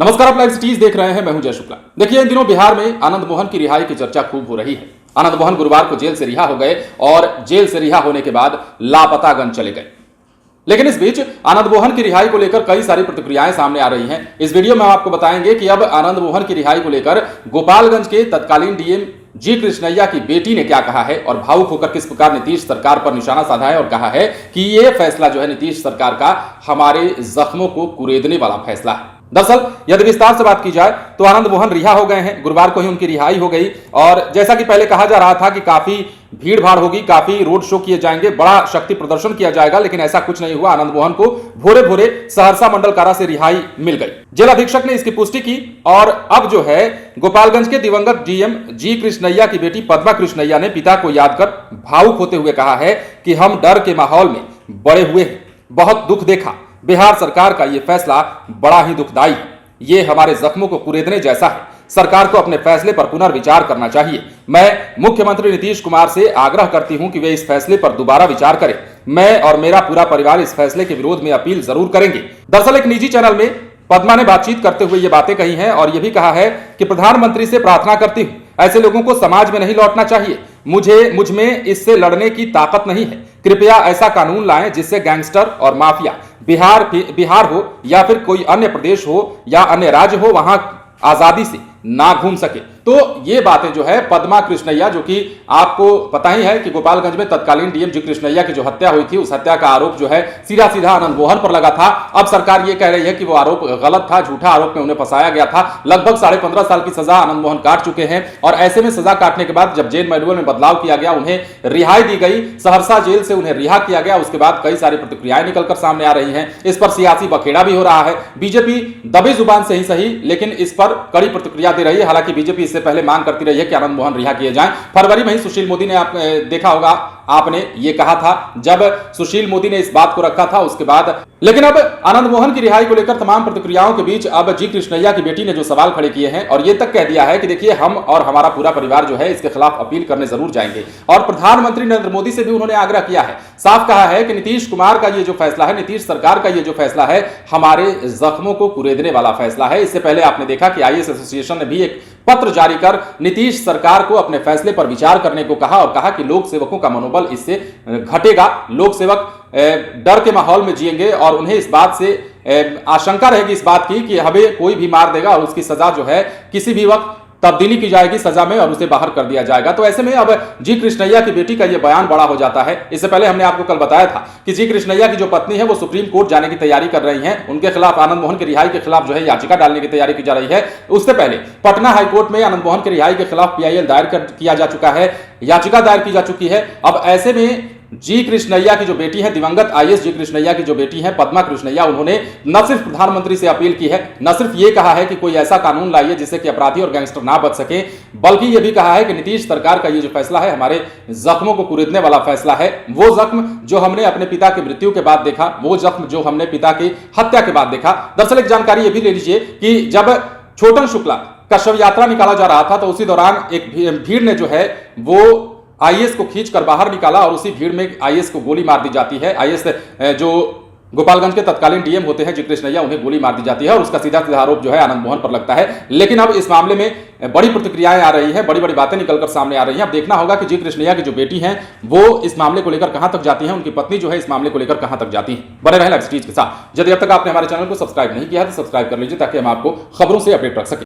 नमस्कार, आप live cities देख रहे हैं। मैं हूं जय शुक्ला। देखिए, इन दिनों बिहार में आनंद मोहन की रिहाई की चर्चा खूब हो रही है। आनंद मोहन गुरुवार को जेल से रिहा हो गए और जेल से रिहा होने के बाद लापतागंज चले गए। लेकिन इस बीच आनंद मोहन की रिहाई को लेकर कई सारी प्रतिक्रियाएं सामने आ रही हैं। इस वीडियो में हम आपको बताएंगे कि अब आनंद मोहन की रिहाई को लेकर गोपालगंज के तत्कालीन डीएम जी कृष्णैया की बेटी ने क्या कहा है और भावुक होकर किस प्रकार नीतीश सरकार पर निशाना साधा है और कहा है कि यह फैसला जो है नीतीश सरकार का हमारे जख्मों को कुरेदने वाला फैसला है। दरअसल यदि विस्तार से बात की जाए तो आनंद मोहन रिहा हो गए हैं। गुरुवार को ही उनकी रिहाई हो गई और जैसा कि पहले कहा जा रहा था कि काफी भीड़ भाड़ होगी, काफी रोड शो किए जाएंगे, बड़ा शक्ति प्रदर्शन किया जाएगा, लेकिन ऐसा कुछ नहीं हुआ। आनंद मोहन को भोरे भोरे सहरसा मंडल कारा से रिहाई मिल गई। जेल अधीक्षक ने इसकी पुष्टि की और अब जो है गोपालगंज के दिवंगत डीएम जी कृष्णैया की बेटी पद्मा कृष्णैया ने पिता को याद कर भावुक होते हुए कहा है कि हम डर के माहौल में बड़े हुए हैं, बहुत दुख देखा। बिहार सरकार का यह फैसला बड़ा ही दुखदायी है। ये हमारे जख्मों को कुरेदने जैसा है। सरकार को अपने फैसले पर पुनर्विचार करना चाहिए। मैं मुख्यमंत्री नीतीश कुमार से आग्रह करती हूं कि वे इस फैसले पर दोबारा विचार करें। मैं और मेरा पूरा परिवार इस फैसले के विरोध में अपील जरूर करेंगे। दरअसल एक निजी चैनल में पद्मा ने बातचीत करते हुए ये बातें कही हैं और यह भी कहा है कि प्रधानमंत्री से प्रार्थना करती हूं, ऐसे लोगों को समाज में नहीं लौटना चाहिए। मुझ में इससे लड़ने की ताकत नहीं है। कृपया ऐसा कानून लाएं जिससे गैंगस्टर और माफिया बिहार हो या फिर कोई अन्य प्रदेश हो या अन्य राज्य हो, वहां आजादी से ना घूम सके। तो ये बातें जो है पद्मा कृष्णैया, जो कि आपको पता ही है कि गोपालगंज में तत्कालीन डीएम जी कृष्णैया की जो हत्या हुई थी, उस हत्या का आरोप जो है सीधा सीधा आनंद मोहन पर लगा था। अब सरकार ये कह रही है कि वो आरोप गलत था, झूठा आरोप में उन्हें फंसाया गया था। लगभग 15.5 साल की सजा आनंद मोहन काट चुके हैं और ऐसे में सजा काटने के बाद जब जेल मैनुअल में बदलाव किया गया, उन्हें रिहाई दी गई, सहरसा जेल से उन्हें रिहा किया गया। उसके बाद कई सारी प्रतिक्रियाएं निकलकर सामने आ रही हैं। इस पर सियासी बखेड़ा भी हो रहा है। बीजेपी दबी जुबान से ही सही, लेकिन इस पर कड़ी प्रतिक्रिया दे रही है। हालांकि बीजेपी इससे पहले मांग करती रही है कि आनंद मोहन रिहा किए जाएं। फरवरी में ही सुशील मोदी ने देखा होगा, आपने ये कहा था, जब सुशील मोदी ने इस बात को रखा था उसके बाद। लेकिन अब आनंद मोहन की रिहाई को लेकर तमाम प्रतिक्रियाओं के बीच अब जी कृष्णैया की बेटी ने जो सवाल खड़े किए हैं और ये तक कह दिया है कि देखिए, हम और हमारा पूरा परिवार जो है इसके खिलाफ अपील करने जरूर जाएंगे। और प्रधानमंत्री नरेंद्र मोदी से भी उन्होंने आग्रह किया है, साफ कहा है कि नीतीश कुमार का ये जो फैसला है, नीतीश सरकार का ये जो फैसला है, हमारे जख्मों को कुरेदने वाला फैसला है। इससे पहले आपने देखा कि आईएएस एसोसिएशन ने भी एक पत्र जारी कर नीतीश सरकार को अपने फैसले पर विचार करने को कहा और कहा कि लोक सेवकों का मनोबल इससे घटेगा। लोक सेवक डर के माहौल में जिएंगे और उन्हें इस बात से आशंका रहेगी इस बात की कि हमें कोई भी मार देगा और उसकी सजा जो है किसी भी वक्त तब्दीली की जाएगी सजा में और उसे बाहर कर दिया जाएगा। तो ऐसे में अब जी कृष्णैया की बेटी का यह बयान बड़ा हो जाता है। इससे पहले हमने आपको कल बताया था कि जी कृष्णैया की जो पत्नी है वो सुप्रीम कोर्ट जाने की तैयारी कर रही हैं। उनके खिलाफ, आनंद मोहन की रिहाई के खिलाफ जो है याचिका डालने की तैयारी की जा रही है। उससे पहले पटना हाईकोर्ट में आनंद मोहन की रिहाई के खिलाफ पीआईएल दायर किया जा चुका है, याचिका दायर की जा चुकी है। अब ऐसे में जी कृष्णैया की जो बेटी है, दिवंगत आईएएस जी कृष्णैया की जो बेटी है पद्मा कृष्णैया, उन्होंने न सिर्फ प्रधानमंत्री से अपील की है, न सिर्फ ये कहा है कि कोई ऐसा कानून लाइए जिससे कि अपराधी और गैंगस्टर ना बच सके, बल्कि यह भी कहा है कि नीतीश सरकार का ये जो फैसला है हमारे जख्मों को कुरेदने वाला फैसला है। वो जख्म जो हमने अपने पिता की मृत्यु के बाद देखा, वो जख्म जो हमने पिता की हत्या के बाद देखा। दरअसल एक जानकारी यह भी ले लीजिए कि जब छोटन शुक्ला का शव यात्रा निकाला जा रहा था तो उसी दौरान एक भीड़ ने जो है वो आईएएस को खींचकर बाहर निकाला और उसी भीड़ में आईएएस को गोली मार दी जाती है। आईएएस जो गोपालगंज के तत्कालीन डीएम होते हैं जी कृष्णैया, उन्हें गोली मार दी जाती है और उसका सीधा सीधा आरोप जो है आनंद मोहन पर लगता है। लेकिन अब इस मामले में बड़ी प्रतिक्रियाएं आ रही हैं, बड़ी बड़ी बातें निकलकर सामने आ रही हैं। अब देखना होगा कि जी कृष्णैया की जो बेटी हैं वो इस मामले को लेकर कहां तक जाती हैं, उनकी पत्नी जो है इस मामले को लेकर कहां तक जाती हैं। बने रहें लाइव सिटीज के साथ। यदि अब तक आपने हमारे चैनल को सब्सक्राइब नहीं किया है तो सब्सक्राइब कर लीजिए ताकि हम आपको खबरों से अपडेट रख सकें।